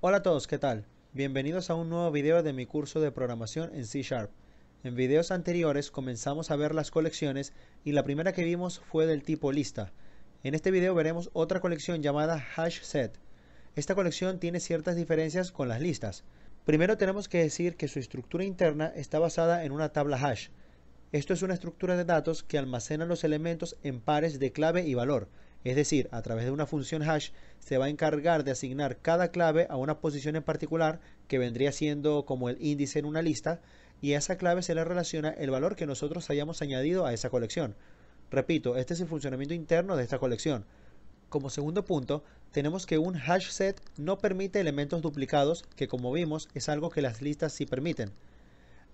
Hola a todos, ¿qué tal? Bienvenidos a un nuevo video de mi curso de programación en C Sharp. En videos anteriores comenzamos a ver las colecciones y la primera que vimos fue del tipo lista. En este video veremos otra colección llamada HashSet. Esta colección tiene ciertas diferencias con las listas. Primero tenemos que decir que su estructura interna está basada en una tabla hash. Esto es una estructura de datos que almacena los elementos en pares de clave y valor, es decir, a través de una función hash se va a encargar de asignar cada clave a una posición en particular que vendría siendo como el índice en una lista, y a esa clave se le relaciona el valor que nosotros hayamos añadido a esa colección. Repito, este es el funcionamiento interno de esta colección. Como segundo punto, tenemos que un hash set no permite elementos duplicados, que como vimos es algo que las listas sí permiten.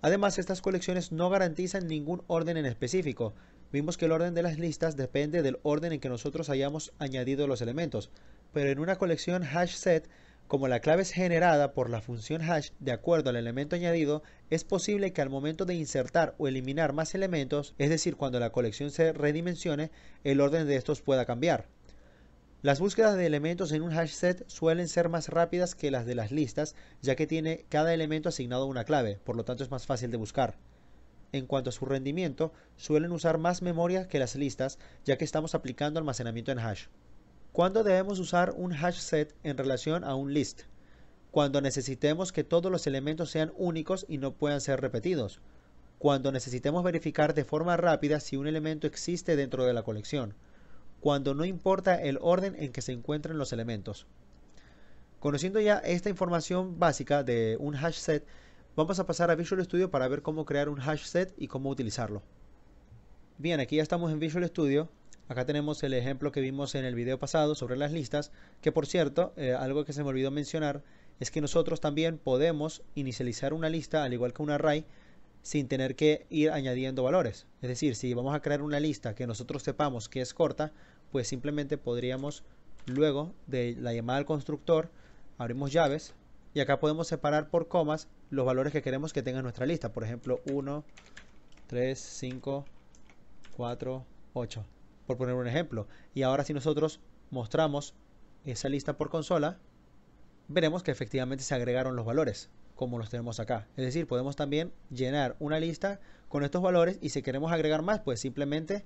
Además, estas colecciones no garantizan ningún orden en específico. Vimos que el orden de las listas depende del orden en que nosotros hayamos añadido los elementos, pero en una colección hash set, como la clave es generada por la función hash de acuerdo al elemento añadido, es posible que al momento de insertar o eliminar más elementos, es decir, cuando la colección se redimensione, el orden de estos pueda cambiar. Las búsquedas de elementos en un hash set suelen ser más rápidas que las de las listas, ya que tiene cada elemento asignado una clave, por lo tanto es más fácil de buscar. En cuanto a su rendimiento, suelen usar más memoria que las listas, ya que estamos aplicando almacenamiento en hash. ¿Cuándo debemos usar un hash set en relación a un list? Cuando necesitemos que todos los elementos sean únicos y no puedan ser repetidos. Cuando necesitemos verificar de forma rápida si un elemento existe dentro de la colección. Cuando no importa el orden en que se encuentren los elementos. Conociendo ya esta información básica de un hash set, vamos a pasar a Visual Studio para ver cómo crear un hash set y cómo utilizarlo. Bien, aquí ya estamos en Visual Studio. Acá tenemos el ejemplo que vimos en el video pasado sobre las listas, que por cierto, algo que se me olvidó mencionar, es que nosotros también podemos inicializar una lista al igual que un array sin tener que ir añadiendo valores. Es decir, si vamos a crear una lista que nosotros sepamos que es corta, pues simplemente podríamos, luego de la llamada al constructor, abrimos llaves y acá podemos separar por comas los valores que queremos que tenga nuestra lista. Por ejemplo, 1, 3, 5, 4, 8, por poner un ejemplo. Y ahora si nosotros mostramos esa lista por consola, veremos que efectivamente se agregaron los valores, como los tenemos acá. Es decir, podemos también llenar una lista con estos valores y si queremos agregar más, pues simplemente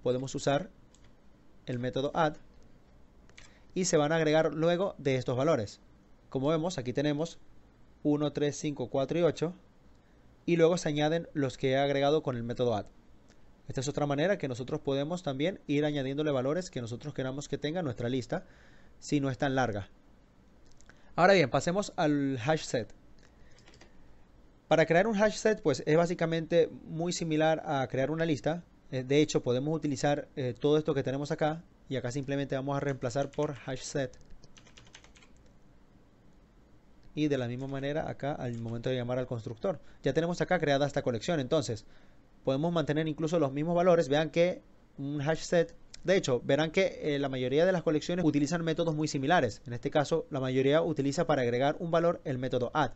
podemos usar el método add y se van a agregar luego de estos valores. Como vemos, aquí tenemos 1, 3, 5, 4 y 8 y luego se añaden los que he agregado con el método add. Esta es otra manera que nosotros podemos también ir añadiéndole valores que nosotros queramos que tenga nuestra lista si no es tan larga. Ahora bien, pasemos al hash set. Para crear un hash set, pues es básicamente muy similar a crear una lista. De hecho, podemos utilizar todo esto que tenemos acá y acá simplemente vamos a reemplazar por hash set. Y de la misma manera acá al momento de llamar al constructor. Ya tenemos acá creada esta colección, entonces podemos mantener incluso los mismos valores. Vean que un hash set, de hecho, verán que la mayoría de las colecciones utilizan métodos muy similares. En este caso, la mayoría utiliza para agregar un valor el método add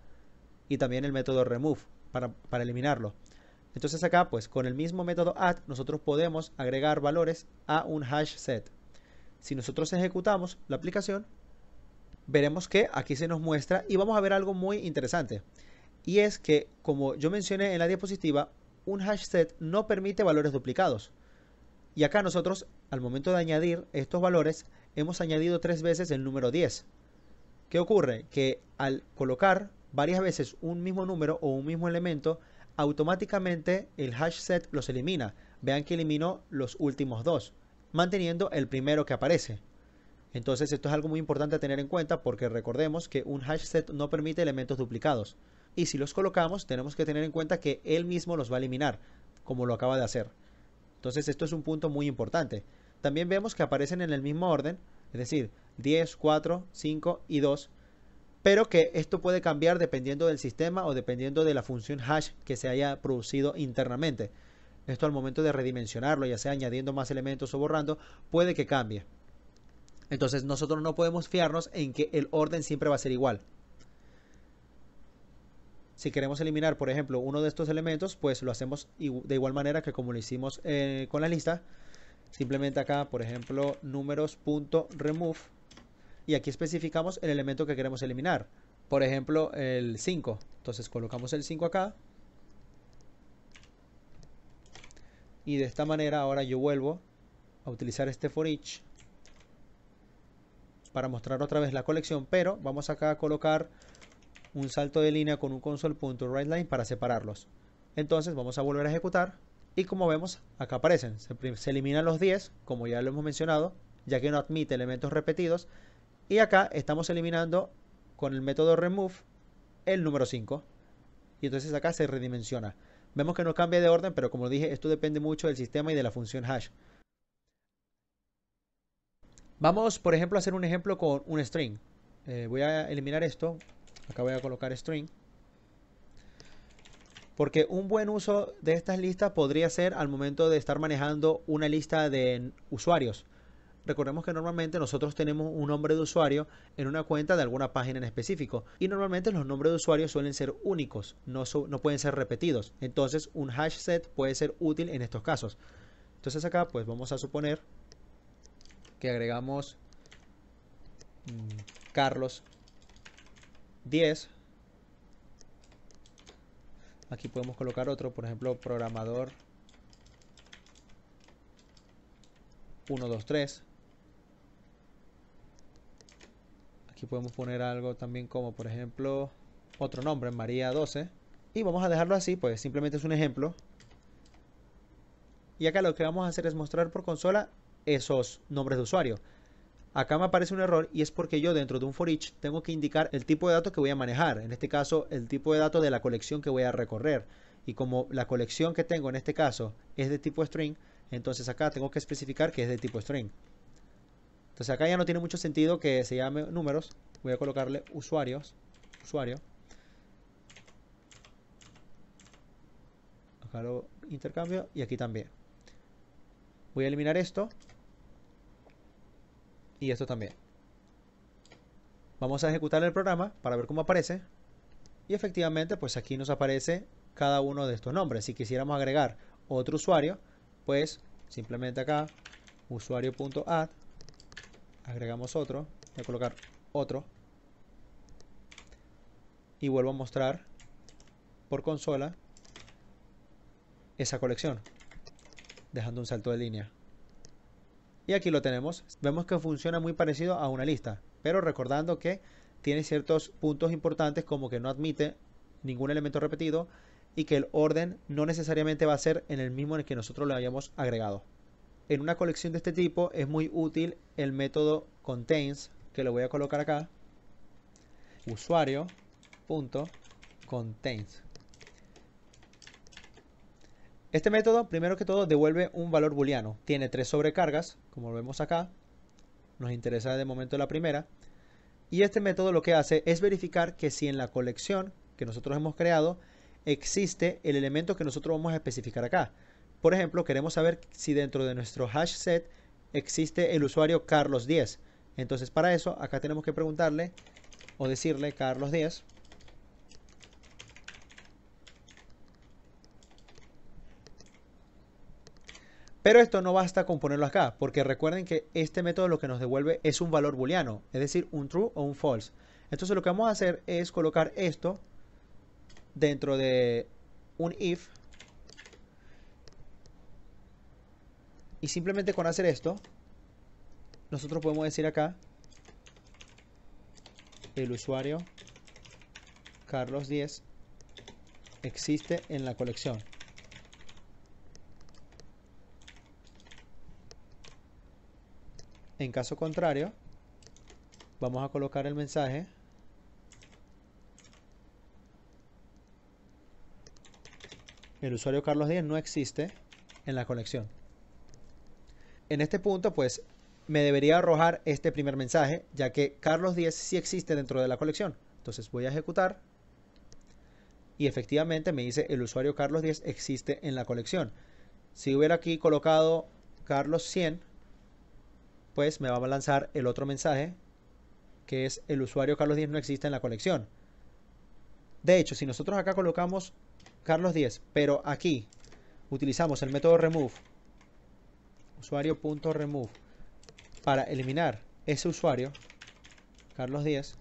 y también el método remove para eliminarlo. Entonces acá, pues con el mismo método add, nosotros podemos agregar valores a un hash set. Si nosotros ejecutamos la aplicación, veremos que aquí se nos muestra y vamos a ver algo muy interesante. Y es que, como yo mencioné en la diapositiva, un hash set no permite valores duplicados. Y acá nosotros, al momento de añadir estos valores, hemos añadido 3 veces el número 10. ¿Qué ocurre? Que al colocar varias veces un mismo número o un mismo elemento, automáticamente el hash set los elimina. Vean que eliminó los últimos dos, manteniendo el primero que aparece. Entonces esto es algo muy importante a tener en cuenta porque recordemos que un hash set no permite elementos duplicados. Y si los colocamos, tenemos que tener en cuenta que él mismo los va a eliminar, como lo acaba de hacer. Entonces esto es un punto muy importante. También vemos que aparecen en el mismo orden, es decir, 10, 4, 5 y 2, pero que esto puede cambiar dependiendo del sistema o dependiendo de la función hash que se haya producido internamente. Esto al momento de redimensionarlo, ya sea añadiendo más elementos o borrando, puede que cambie. Entonces nosotros no podemos fiarnos en que el orden siempre va a ser igual. Si queremos eliminar, por ejemplo, uno de estos elementos, pues lo hacemos de igual manera que como lo hicimos con la lista. Simplemente acá, por ejemplo, números.remove y aquí especificamos el elemento que queremos eliminar. Por ejemplo, el 5. Entonces colocamos el 5 acá. Y de esta manera ahora yo vuelvo a utilizar este for each para mostrar otra vez la colección, pero vamos acá a colocar un salto de línea con un console.writeLine para separarlos. Entonces vamos a volver a ejecutar y como vemos acá aparecen, se eliminan los 10 como ya lo hemos mencionado, ya que no admite elementos repetidos, y acá estamos eliminando con el método remove el número 5 y entonces acá se redimensiona. Vemos que no cambia de orden, pero como dije, esto depende mucho del sistema y de la función hash. Vamos, por ejemplo, a hacer un ejemplo con un string. Voy a eliminar esto. Acá voy a colocar string. Porque un buen uso de estas listas podría ser al momento de estar manejando una lista de usuarios. Recordemos que normalmente nosotros tenemos un nombre de usuario en una cuenta de alguna página en específico. Y normalmente los nombres de usuario suelen ser únicos, no pueden ser repetidos. Entonces un hash set puede ser útil en estos casos. Entonces acá pues vamos a suponer que agregamos Carlos 10. Aquí podemos colocar otro, por ejemplo, programador 123. Aquí podemos poner algo también como, por ejemplo, otro nombre, María 12. Y vamos a dejarlo así, pues simplemente es un ejemplo. Y acá lo que vamos a hacer es mostrar por consola esos nombres de usuario. Acá me aparece un error y es porque yo dentro de un for each tengo que indicar el tipo de datos que voy a manejar. En este caso, el tipo de datos de la colección que voy a recorrer. Y como la colección que tengo en este caso es de tipo string, entonces acá tengo que especificar que es de tipo string. Entonces acá ya no tiene mucho sentido que se llame números. Voy a colocarle usuario. Acá lo intercambio y aquí también. Voy a eliminar esto. Y esto también. Vamos a ejecutar el programa para ver cómo aparece. Y efectivamente, pues aquí nos aparece cada uno de estos nombres. Si quisiéramos agregar otro usuario, pues simplemente acá, usuario.add, agregamos otro. Voy a colocar otro. Y vuelvo a mostrar por consola esa colección, dejando un salto de línea. Y aquí lo tenemos. Vemos que funciona muy parecido a una lista, pero recordando que tiene ciertos puntos importantes como que no admite ningún elemento repetido y que el orden no necesariamente va a ser en el mismo en el que nosotros lo hayamos agregado. En una colección de este tipo es muy útil el método contains, que lo voy a colocar acá. Usuario.contains. Este método, primero que todo, devuelve un valor booleano. Tiene 3 sobrecargas, como lo vemos acá. Nos interesa de momento la primera. Y este método lo que hace es verificar que si en la colección que nosotros hemos creado existe el elemento que nosotros vamos a especificar acá. Por ejemplo, queremos saber si dentro de nuestro hash set existe el usuario Carlos 10. Entonces, para eso, acá tenemos que preguntarle o decirle Carlos 10. Pero esto no basta con ponerlo acá, porque recuerden que este método lo que nos devuelve es un valor booleano, es decir, un true o un false. Entonces lo que vamos a hacer es colocar esto dentro de un if. Y simplemente con hacer esto, nosotros podemos decir acá, el usuario Carlos 10 existe en la colección. En caso contrario, vamos a colocar el mensaje el usuario Carlos 10 no existe en la colección. En este punto, pues, me debería arrojar este primer mensaje, ya que Carlos 10 sí existe dentro de la colección. Entonces voy a ejecutar y efectivamente me dice el usuario Carlos 10 existe en la colección. Si hubiera aquí colocado Carlos 100, pues me va a lanzar el otro mensaje, que es el usuario Carlos 10 no existe en la colección. De hecho, si nosotros acá colocamos Carlos 10, pero aquí utilizamos el método remove, usuario.remove, para eliminar ese usuario, Carlos Díez.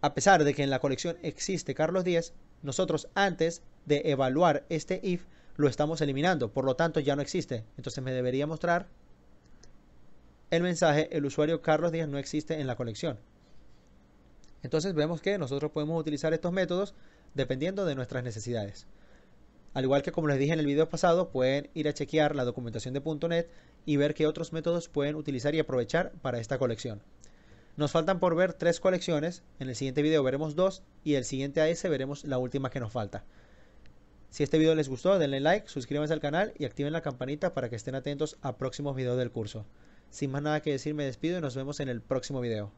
A pesar de que en la colección existe Carlos Díez, nosotros antes de evaluar este if lo estamos eliminando, por lo tanto ya no existe. Entonces me debería mostrar el mensaje: el usuario Carlos Díez no existe en la colección. Entonces vemos que nosotros podemos utilizar estos métodos dependiendo de nuestras necesidades. Al igual que como les dije en el video pasado, pueden ir a chequear la documentación de .NET y ver qué otros métodos pueden utilizar y aprovechar para esta colección. Nos faltan por ver 3 colecciones, en el siguiente video veremos 2 y el siguiente a ese veremos la última que nos falta. Si este video les gustó, denle like, suscríbanse al canal y activen la campanita para que estén atentos a próximos videos del curso. Sin más nada que decir, me despido y nos vemos en el próximo video.